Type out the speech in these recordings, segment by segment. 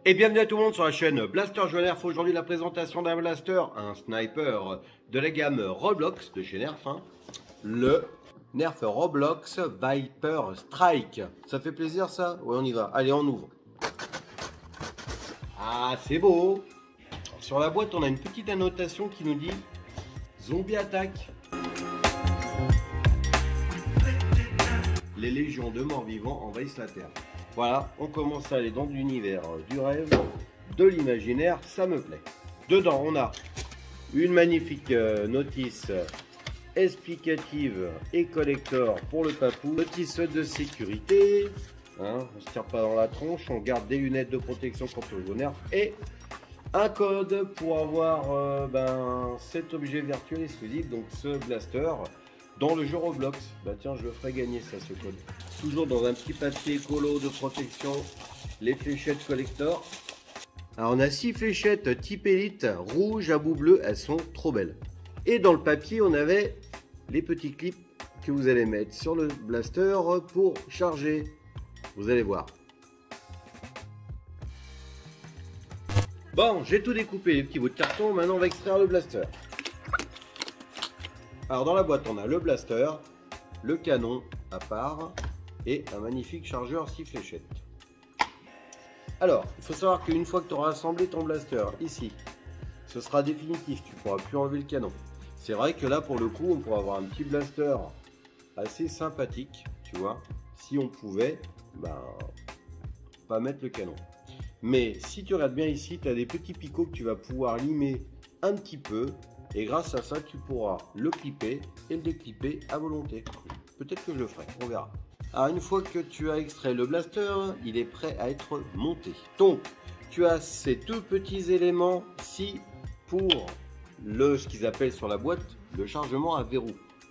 Et bienvenue à tout le monde sur la chaîne Blaster Jeu Nerf. Aujourd'hui la présentation d'un blaster, un sniper de la gamme Roblox de chez Nerf, le Nerf Roblox Viper Strike. Ça fait plaisir ça? Ouais, on y va. Allez, on ouvre. Ah, c'est beau. Sur la boîte, on a une petite annotation qui nous dit Zombie attaque. Les légions de morts vivants envahissent la Terre. Voilà, on commence à aller dans l'univers du rêve, de l'imaginaire, ça me plaît. Dedans, on a une magnifique notice explicative et collector pour le papou. Notice de sécurité, hein, on ne se tire pas dans la tronche, on garde des lunettes de protection contre le nerf et un code pour avoir cet objet virtuel exclusif, donc ce blaster, dans le jeu Roblox. Bah tiens, je le ferai gagner ça, ce code. Toujours dans un petit papier écolo de protection, les fléchettes collector. Alors on a 6 fléchettes type élite, rouge à bout bleu, elles sont trop belles. Et dans le papier, on avait les petits clips que vous allez mettre sur le blaster pour charger. Vous allez voir. Bon, j'ai tout découpé, les petits bouts de carton, maintenant on va extraire le blaster. Alors dans la boîte, on a le blaster, le canon à part et un magnifique chargeur 6 fléchettes. Alors, il faut savoir qu'une fois que tu auras assemblé ton blaster ici, ce sera définitif, tu ne pourras plus enlever le canon. C'est vrai que là, pour le coup, on pourra avoir un petit blaster assez sympathique, tu vois, si on pouvait pas mettre le canon. Mais si tu regardes bien ici, tu as des petits picots que tu vas pouvoir limer un petit peu. Et grâce à ça, tu pourras le clipper et le déclipper à volonté. Peut-être que je le ferai, on verra. Alors une fois que tu as extrait le blaster, il est prêt à être monté. Donc, tu as ces deux petits éléments-ci pour ce qu'ils appellent sur la boîte le chargement à verrou.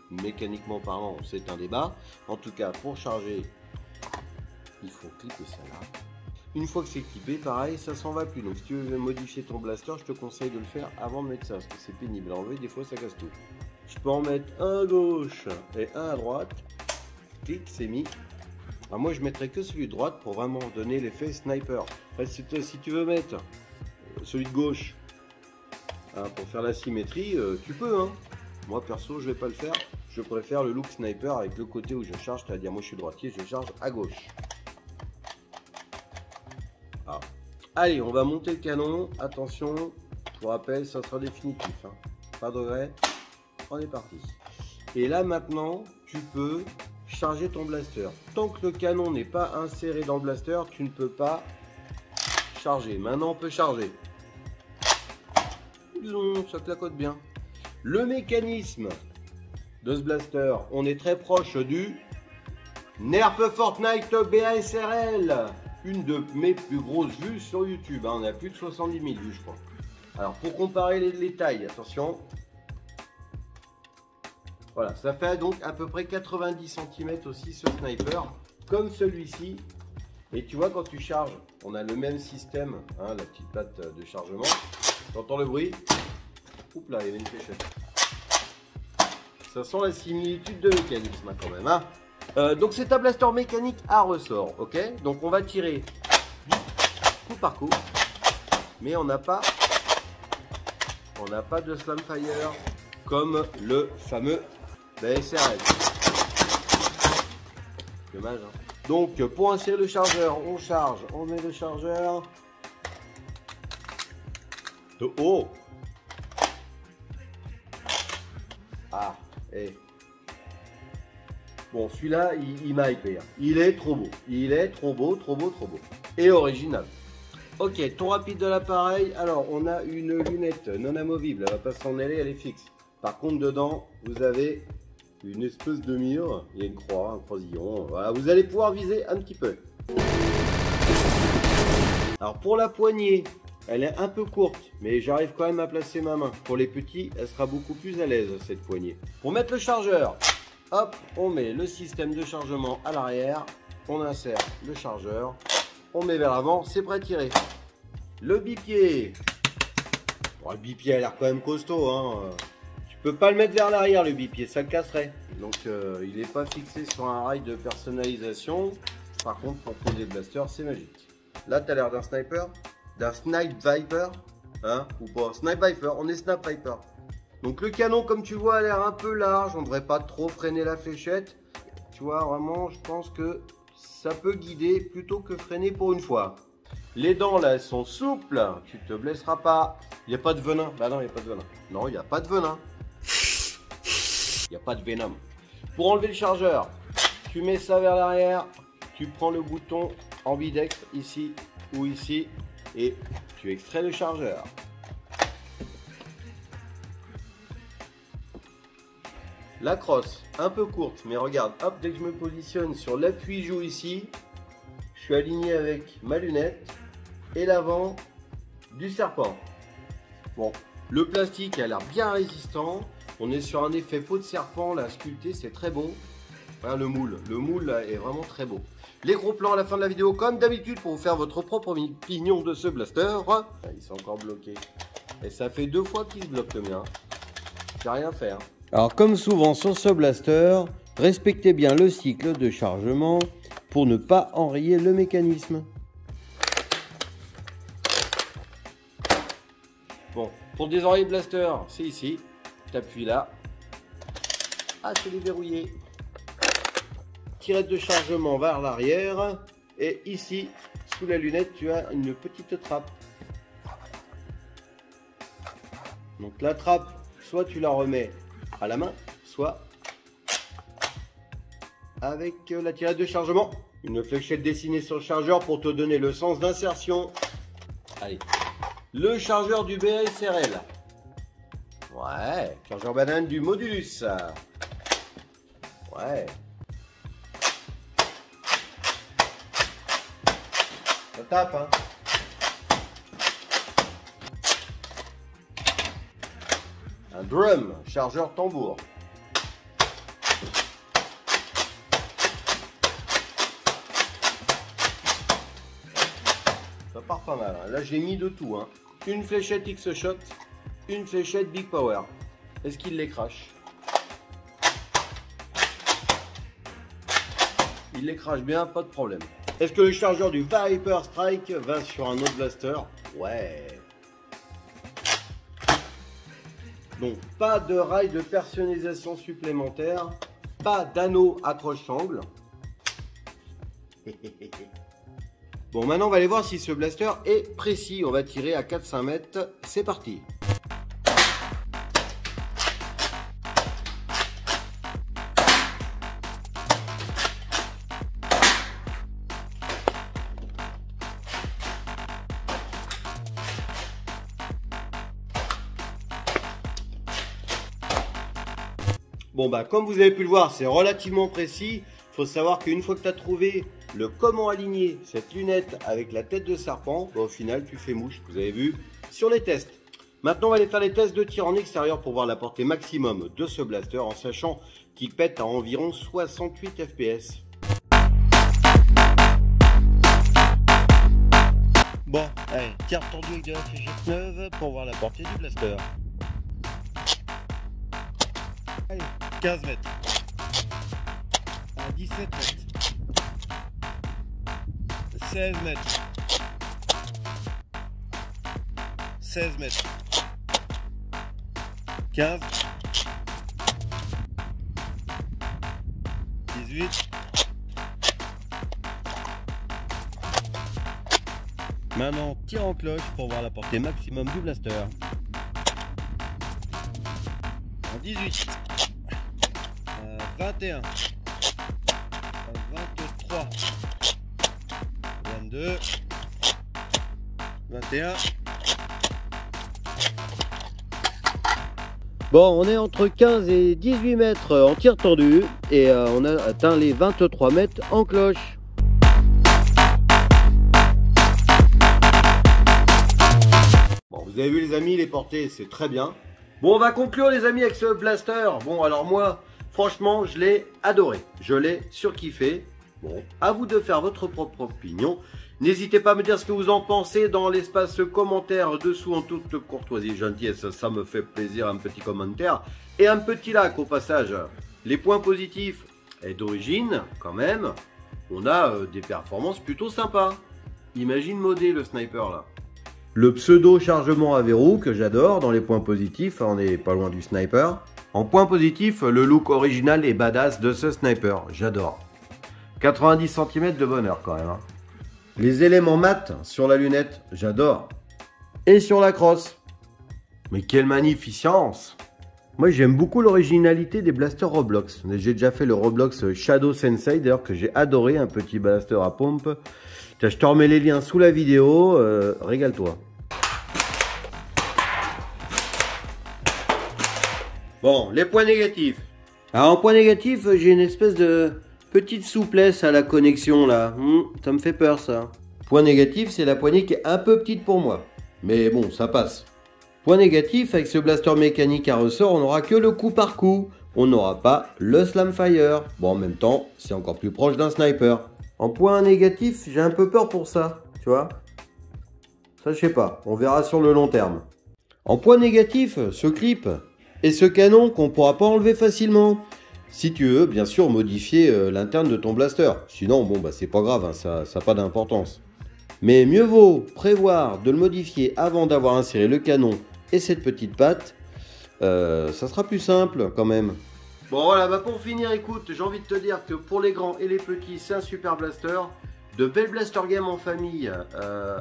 Mécaniquement parlant, c'est un débat. En tout cas, pour charger, il faut clipper ça là. Une fois que c'est clippé, pareil, ça s'en va plus. Donc si tu veux modifier ton blaster, je te conseille de le faire avant de mettre ça, parce que c'est pénible à enlever, des fois ça casse tout. Je peux en mettre un à gauche et un à droite. Clic, c'est mis. Alors moi je mettrai que celui de droite pour vraiment donner l'effet sniper. Après, si tu veux mettre celui de gauche pour faire la symétrie, tu peux. Moi perso, je vais pas le faire. Je préfère le look sniper avec le côté où je charge, c'est-à-dire moi je suis droitier, je charge à gauche. Ah. Allez, on va monter le canon. Attention, pour rappel, ça sera définitif. Pas de regret. On est parti. Et là maintenant, tu peux charger ton blaster. Tant que le canon n'est pas inséré dans le blaster, tu ne peux pas charger. Maintenant, on peut charger. Disons, ça clacote bien. Le mécanisme de ce blaster, on est très proche du Nerf Fortnite BASRL. Une de mes plus grosses vues sur YouTube. On a plus de 70 000 vues, je crois. Alors, pour comparer les tailles, attention. Voilà, ça fait donc à peu près 90 cm aussi ce sniper, comme celui-ci. Et tu vois, quand tu charges, on a le même système, la petite patte de chargement. Tu entends le bruit? Oups là, il y avait une fléchette. Ça sent la similitude de mécanisme quand même. Donc c'est un blaster mécanique à ressort, ok? Donc on va tirer coup par coup, mais on n'a pas de slam fire comme le fameux BASRL. Dommage. Donc pour insérer le chargeur, on charge, on met le chargeur de haut. Ah, et bon, celui-là, il m'a hyper. Il est trop beau. Il est trop beau, trop beau, trop beau. Et original. Ok, ton rapide de l'appareil. Alors, on a une lunette non amovible. Elle va pas s'en aller, elle est fixe. Par contre, dedans, vous avez une espèce de mire. Il y a une croix, un croisillon. Voilà, vous allez pouvoir viser un petit peu. Alors, pour la poignée, elle est un peu courte, mais j'arrive quand même à placer ma main. Pour les petits, elle sera beaucoup plus à l'aise, cette poignée. Pour mettre le chargeur, hop, on met le système de chargement à l'arrière, on insère le chargeur, on met vers l'avant, c'est prêt à tirer. Le bipied, bon, le bipied a l'air quand même costaud, Tu peux pas le mettre vers l'arrière, le bipied, ça le casserait. Donc il n'est pas fixé sur un rail de personnalisation. Par contre, pour poser le blaster, c'est magique. Là, tu as l'air d'un sniper. d'un Snipe Viper, hein, ou pas. Snipe Viper, on est Snipe Viper. Donc le canon, comme tu vois, a l'air un peu large, on ne devrait pas trop freiner la fléchette. Tu vois, vraiment, je pense que ça peut guider plutôt que freiner pour une fois. Les dents, là, elles sont souples, tu te blesseras pas. Il n'y a pas de venin. Bah non, il n'y a pas de venin. Non, il n'y a pas de venin. Il n'y a pas de venin. Pour enlever le chargeur, tu mets ça vers l'arrière, tu prends le bouton ambidextre ici ou ici et tu extrais le chargeur. La crosse, un peu courte, mais regarde, hop, dès que je me positionne sur l'appui-joue ici, je suis aligné avec ma lunette et l'avant du serpent. Bon, le plastique a l'air bien résistant. On est sur un effet peau de serpent, là, sculpté, c'est très beau. Voilà le moule là, est vraiment très beau. Les gros plans à la fin de la vidéo, comme d'habitude, pour vous faire votre propre opinion de ce blaster. Ils sont encore bloqués. Et ça fait 2 fois qu'il se bloque le mien. J'ai rien fait. Hein. Alors, comme souvent sur ce blaster, respectez bien le cycle de chargement pour ne pas enrayer le mécanisme. Bon, pour désenrayer le blaster, c'est ici. Tu appuies là. Ah, c'est déverrouillé. Tirette de chargement vers l'arrière. Et ici, sous la lunette, tu as une petite trappe. Donc la trappe, soit tu la remets à la main, soit avec la tirette de chargement. Une fléchette dessinée sur le chargeur pour te donner le sens d'insertion. Allez. Le chargeur du BSRL. Ouais, chargeur banane du Modulus. Ouais. Ça tape, hein. Un drum, chargeur tambour. Ça part pas mal, hein. Là j'ai mis de tout, hein. Une fléchette X-Shot, une fléchette Big Power. Est-ce qu'il les crache? Il les crache bien, pas de problème. Est-ce que le chargeur du Viper Strike va sur un autre blaster? Ouais. Donc pas de rail de personnalisation supplémentaire, pas d'anneau accroche-sangle. Bon, maintenant on va aller voir si ce blaster est précis. On va tirer à 4-5 mètres. C'est parti. Bon bah comme vous avez pu le voir, c'est relativement précis. Il faut savoir qu'une fois que tu as trouvé le comment aligner cette lunette avec la tête de serpent, bah, au final tu fais mouche, vous avez vu sur les tests. Maintenant on va aller faire les tests de tir en extérieur pour voir la portée maximum de ce blaster en sachant qu'il pète à environ 68 fps. Bon, allez, tir tendu avec de la fléchette neuve pour voir la portée du blaster. Allez, 15 mètres. À 17 mètres. 16 mètres. 16 mètres. 15. 18. Maintenant, tire en cloche pour voir la portée maximum du blaster. En 18. 21. 23. 22. 21. Bon, on est entre 15 et 18 mètres en tir tendu et on a atteint les 23 mètres en cloche. Bon, vous avez vu les amis, les portées, c'est très bien. Bon, on va conclure les amis avec ce blaster. Bon, alors moi, franchement, je l'ai adoré. Je l'ai surkiffé. Bon, à vous de faire votre propre opinion. N'hésitez pas à me dire ce que vous en pensez dans l'espace commentaire dessous en toute courtoisie et gentillesse. Ça me fait plaisir, un petit commentaire et un petit like au passage. Les points positifs et d'origine, quand même, on a des performances plutôt sympas. Imagine modder le sniper là. Le pseudo chargement à verrou que j'adore dans les points positifs, on n'est pas loin du sniper. En point positif, le look original et badass de ce sniper, j'adore. 90 cm de bonheur quand même. Hein. Les éléments mat sur la lunette, j'adore. Et sur la crosse. Mais quelle magnificence! Moi j'aime beaucoup l'originalité des blasters Roblox. J'ai déjà fait le Roblox Shadow Sensei d'ailleurs que j'ai adoré, un petit blaster à pompe. Je te remets les liens sous la vidéo, régale-toi. Bon, les points négatifs. Alors en point négatif, j'ai une espèce de petite souplesse à la connexion là. Ça me fait peur ça. Point négatif, c'est la poignée qui est un peu petite pour moi. Mais bon, ça passe. Point négatif, avec ce blaster mécanique à ressort, on n'aura que le coup par coup. On n'aura pas le slamfire. Bon, en même temps, c'est encore plus proche d'un sniper. En point négatif, j'ai un peu peur pour ça, tu vois. Ça, je sais pas. On verra sur le long terme. En point négatif, ce clip et ce canon qu'on pourra pas enlever facilement. Si tu veux, bien sûr, modifier l'interne de ton blaster. Sinon, bon, bah, c'est pas grave, hein, ça n'a pas d'importance. Mais mieux vaut prévoir de le modifier avant d'avoir inséré le canon et cette petite patte. Ça sera plus simple quand même. Bon voilà, bah pour finir, écoute, j'ai envie de te dire que pour les grands et les petits, c'est un super blaster. De belles blaster games en famille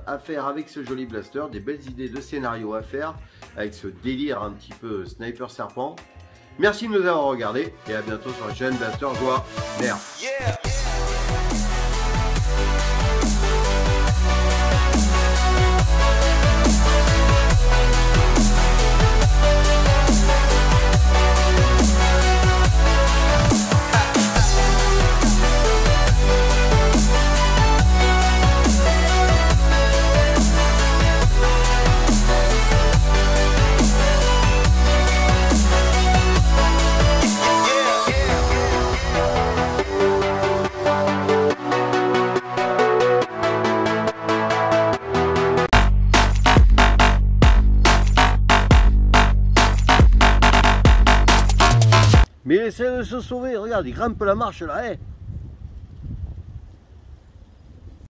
à faire avec ce joli blaster. Des belles idées de scénario à faire avec ce délire un petit peu sniper serpent. Merci de nous avoir regardés et à bientôt sur la chaîne Blaster Joie. Merde. Yeah. Mais il essaie de se sauver, regarde, il grimpe la marche là,